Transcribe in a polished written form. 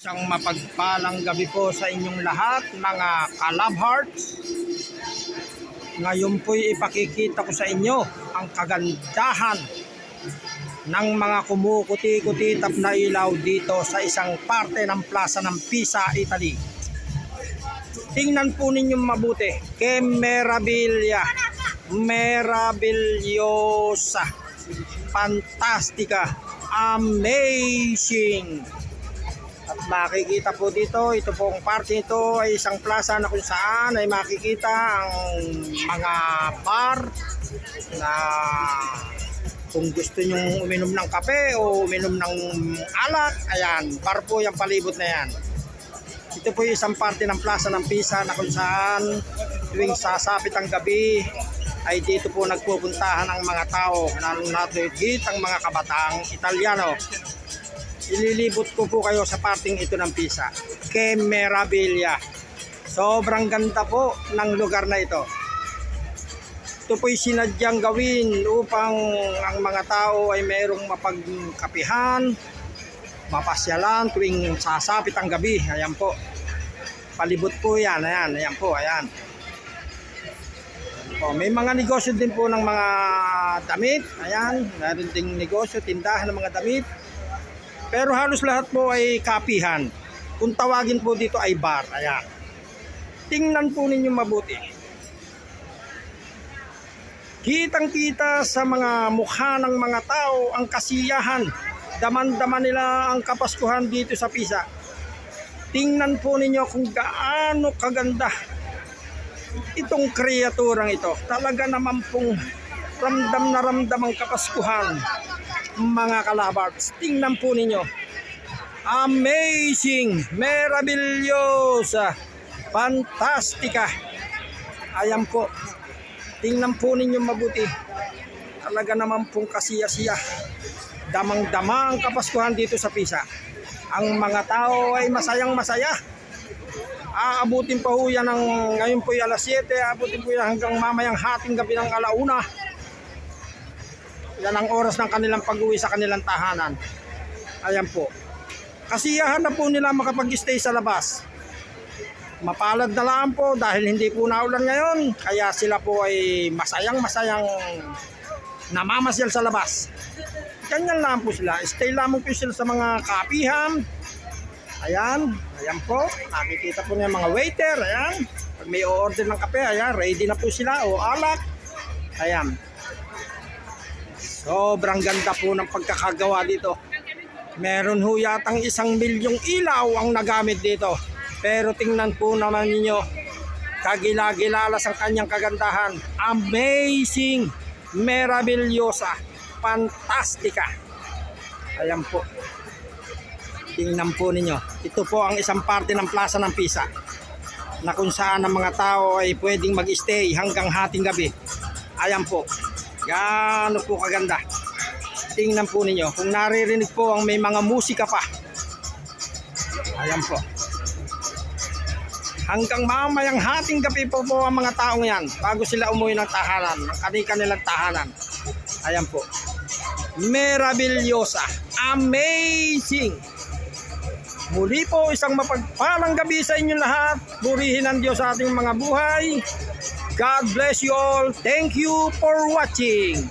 Isang mapagpalang gabi po sa inyong lahat, mga ka-love hearts. Ngayon po'y ipakikita ko sa inyo ang kagandahan ng mga kumukuti-kutitap na ilaw dito sa isang parte ng plaza ng Pisa, Italy. Tingnan po ninyong mabuti. Que meraviglia, meravigliosa, fantastica, amazing. At makikita po dito, ito pong parte nito ay isang plaza na kung saan ay makikita ang mga bar na kung gusto nyong uminom ng kape o uminom ng alak, ayan, bar po yung palibot na yan. Ito po yung isang parte ng plaza ng Pisa na kung saan tuwing sasapit ang gabi ay dito po nagpupuntahan ang mga tao, lalo na ang mga kabataang Italiano. Ililibot ko po kayo sa parting ito ng Pisa. Que meraviglia. Sobrang ganda po ng lugar na ito. Ito po'y sinadyang gawin upang ang mga tao ay mayroong mapagkapihan, mapasyalan tuwing sasapit ang gabi. Ayan po. Palibot po yan. Ayan, ayan po. Ayan. O, may mga negosyo din po ng mga damit. Ayan. Meron ding negosyo, tindahan ng mga damit. Pero halos lahat po ay kapihan. Kung tawagin po dito ay bar. Ayan. Tingnan po ninyo mabuti. Kitang-kita sa mga mukha ng mga tao ang kasiyahan. Daman-daman nila ang kapaskuhan dito sa Pisa. Tingnan po ninyo kung gaano kaganda itong kreaturang ito. Talaga naman pong ramdam na ramdam ang kapaskuhan. Mga kalabats, tingnan po ninyo. Amazing, meravigliosa, fantastica. Ayan po. Tingnan po ninyo mabuti. Talaga naman pong kasiyasiya. Damang-dama ang kapaskuhan dito sa Pisa. Ang mga tao ay masayang masaya. Aabutin pa ho yan ngayon po yung alas 7. Aabutin po yan hanggang mamayang hating gabi ng alauna. Yan ang oras ng kanilang pag-uwi sa kanilang tahanan. Ayan po. Kasiyahan na po nila makapag-stay sa labas. Mapalad na lang po dahil hindi po naulan ngayon. Kaya sila po ay masayang-masayang namamasyal sa labas. Ganyan lang po sila. Stay lamang po sila sa mga kapihan. Ayan. Ayan po. Nakikita po niya mga waiter. Ayan. Pag may order ng kape, ayan. Ready na po sila. O alak. Ayan. Sobrang ganda po ng pagkakagawa dito. Meron ho yatang 1 milyong ilaw ang nagamit dito. Pero tingnan po naman ninyo, kagila-gilalas ang kanyang kagandahan. Amazing, meravigliosa, fantastica. Ayan po. Tingnan po ninyo. Ito po ang isang parte ng plaza ng Pisa na kung saan ang mga tao ay pwedeng mag-stay hanggang hating gabi. Ayan po. Gaano po kaganda. Tingnan po ninyo. Kung naririnig po ang may mga musika pa. Ayan po. Hanggang mamayang hating gabi po ang mga taong yan bago sila umuwi ng tahanan, ng kanilang tahanan. Ayan po. Meravigliosa. Amazing. Muli po isang mapagpalang gabi sa inyong lahat. Purihin ng Diyos sa ating mga buhay. God bless you all. Thank you for watching.